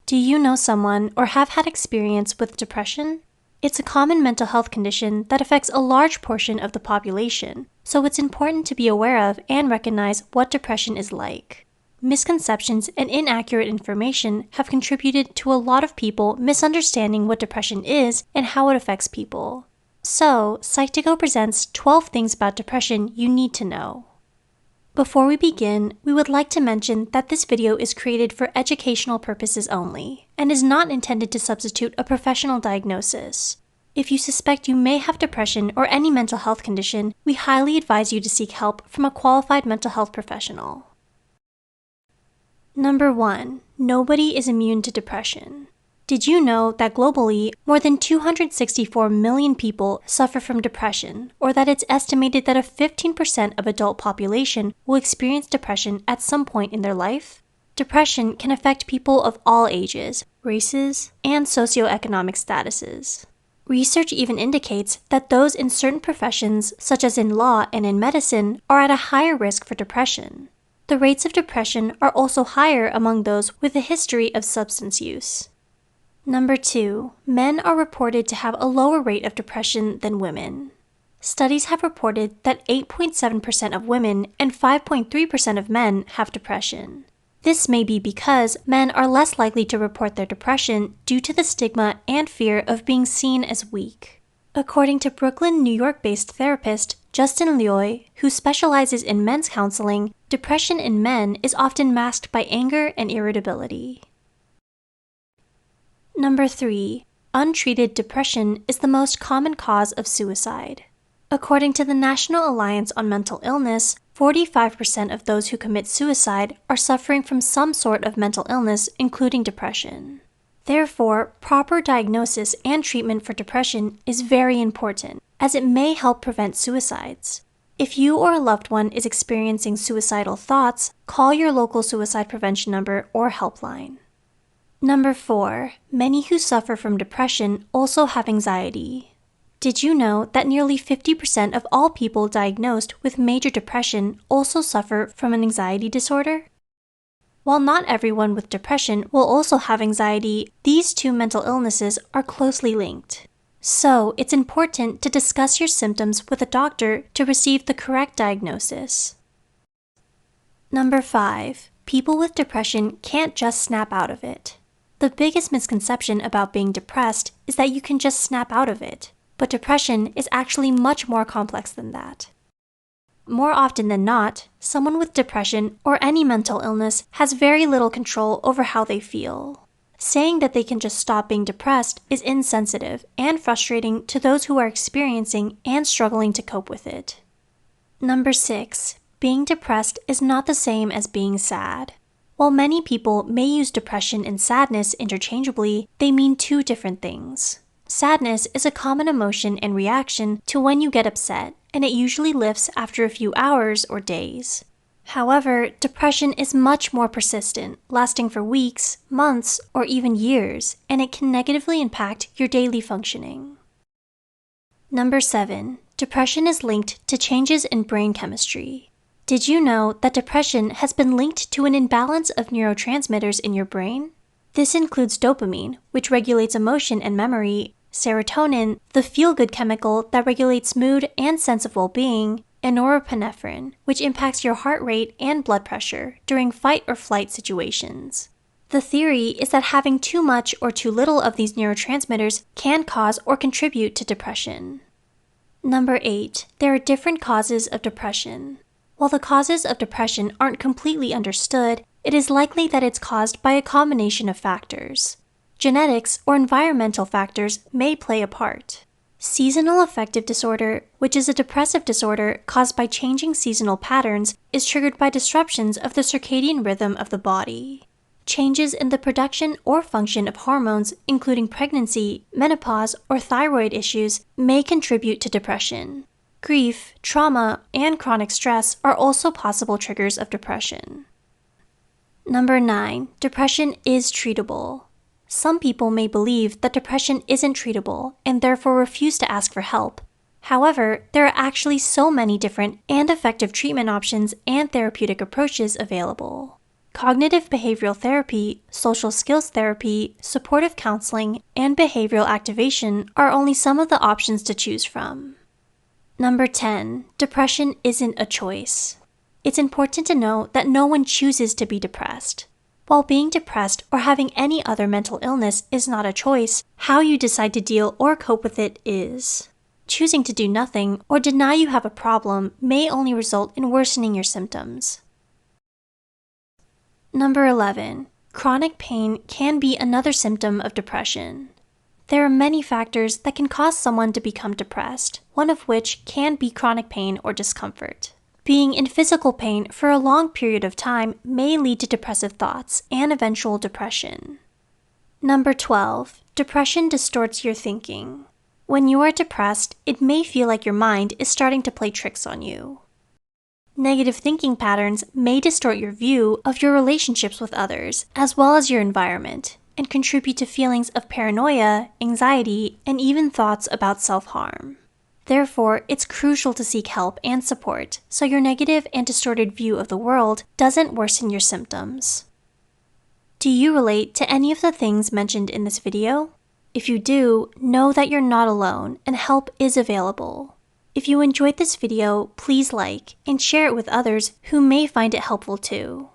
Do you know someone or have had experience with depression? It's a common mental health condition that affects a large portion of the population, so it's important to be aware of and recognize what depression is like. Misconceptions and inaccurate information have contributed to a lot of people misunderstanding what depression is and how it affects people. So, Psych2Go presents 12 things about depression you need to know. Before we begin, we would like to mention that this video is created for educational purposes only, and is not intended to substitute a professional diagnosis. If you suspect you may have depression or any mental health condition, we highly advise you to seek help from a qualified mental health professional. Number 1. Nobody is immune to depression. Did you know that globally, more than 264 million people suffer from depression, or that it's estimated that 15% of adult population will experience depression at some point in their life? Depression can affect people of all ages, races, and socioeconomic statuses. Research even indicates that those in certain professions, such as in law and in medicine, are at a higher risk for depression. The rates of depression are also higher among those with a history of substance use. Number 2. Men are reported to have a lower rate of depression than women. Studies have reported that 8.7% of women and 5.3% of men have depression. This may be because men are less likely to report their depression due to the stigma and fear of being seen as weak. According to Brooklyn, New York-based therapist Justin Loy, who specializes in men's counseling, depression in men is often masked by anger and irritability. Number 3. Untreated depression is the most common cause of suicide. According to the National Alliance on Mental Illness, 45% of those who commit suicide are suffering from some sort of mental illness, including depression. Therefore, proper diagnosis and treatment for depression is very important, as it may help prevent suicides. If you or a loved one is experiencing suicidal thoughts, call your local suicide prevention number or helpline. Number 4. Many who suffer from depression also have anxiety. Did you know that nearly 50% of all people diagnosed with major depression also suffer from an anxiety disorder? While not everyone with depression will also have anxiety, these two mental illnesses are closely linked. So, it's important to discuss your symptoms with a doctor to receive the correct diagnosis. Number 5. People with depression can't just snap out of it. The biggest misconception about being depressed is that you can just snap out of it, but depression is actually much more complex than that. More often than not, someone with depression or any mental illness has very little control over how they feel. Saying that they can just stop being depressed is insensitive and frustrating to those who are experiencing and struggling to cope with it. Number 6. Being depressed is not the same as being sad. While many people may use depression and sadness interchangeably, they mean two different things. Sadness is a common emotion and reaction to when you get upset, and it usually lifts after a few hours or days. However, depression is much more persistent, lasting for weeks, months, or even years, and it can negatively impact your daily functioning. Number 7. Depression is linked to changes in brain chemistry. Did you know that depression has been linked to an imbalance of neurotransmitters in your brain? This includes dopamine, which regulates emotion and memory, serotonin, the feel-good chemical that regulates mood and sense of well-being, and norepinephrine, which impacts your heart rate and blood pressure during fight or flight situations. The theory is that having too much or too little of these neurotransmitters can cause or contribute to depression. Number 8. There are different causes of depression. While the causes of depression aren't completely understood, it is likely that it's caused by a combination of factors. Genetics or environmental factors may play a part. Seasonal affective disorder, which is a depressive disorder caused by changing seasonal patterns, is triggered by disruptions of the circadian rhythm of the body. Changes in the production or function of hormones, including pregnancy, menopause, or thyroid issues, may contribute to depression. Grief, trauma, and chronic stress are also possible triggers of depression. Number 9. Depression is treatable. Some people may believe that depression isn't treatable and therefore refuse to ask for help. However, there are actually so many different and effective treatment options and therapeutic approaches available. Cognitive behavioral therapy, social skills therapy, supportive counseling, and behavioral activation are only some of the options to choose from. Number 10. Depression isn't a choice. It's important to know that no one chooses to be depressed. While being depressed or having any other mental illness is not a choice, how you decide to deal or cope with it is. Choosing to do nothing or deny you have a problem may only result in worsening your symptoms. Number 11. Chronic pain can be another symptom of depression. There are many factors that can cause someone to become depressed, one of which can be chronic pain or discomfort. Being in physical pain for a long period of time may lead to depressive thoughts and eventual depression. Number 12. Depression distorts your thinking. When you are depressed, it may feel like your mind is starting to play tricks on you. Negative thinking patterns may distort your view of your relationships with others, as well as your environment, and contribute to feelings of paranoia, anxiety, and even thoughts about self-harm. Therefore, it's crucial to seek help and support so your negative and distorted view of the world doesn't worsen your symptoms. Do you relate to any of the things mentioned in this video? If you do, know that you're not alone and help is available. If you enjoyed this video, please like and share it with others who may find it helpful too.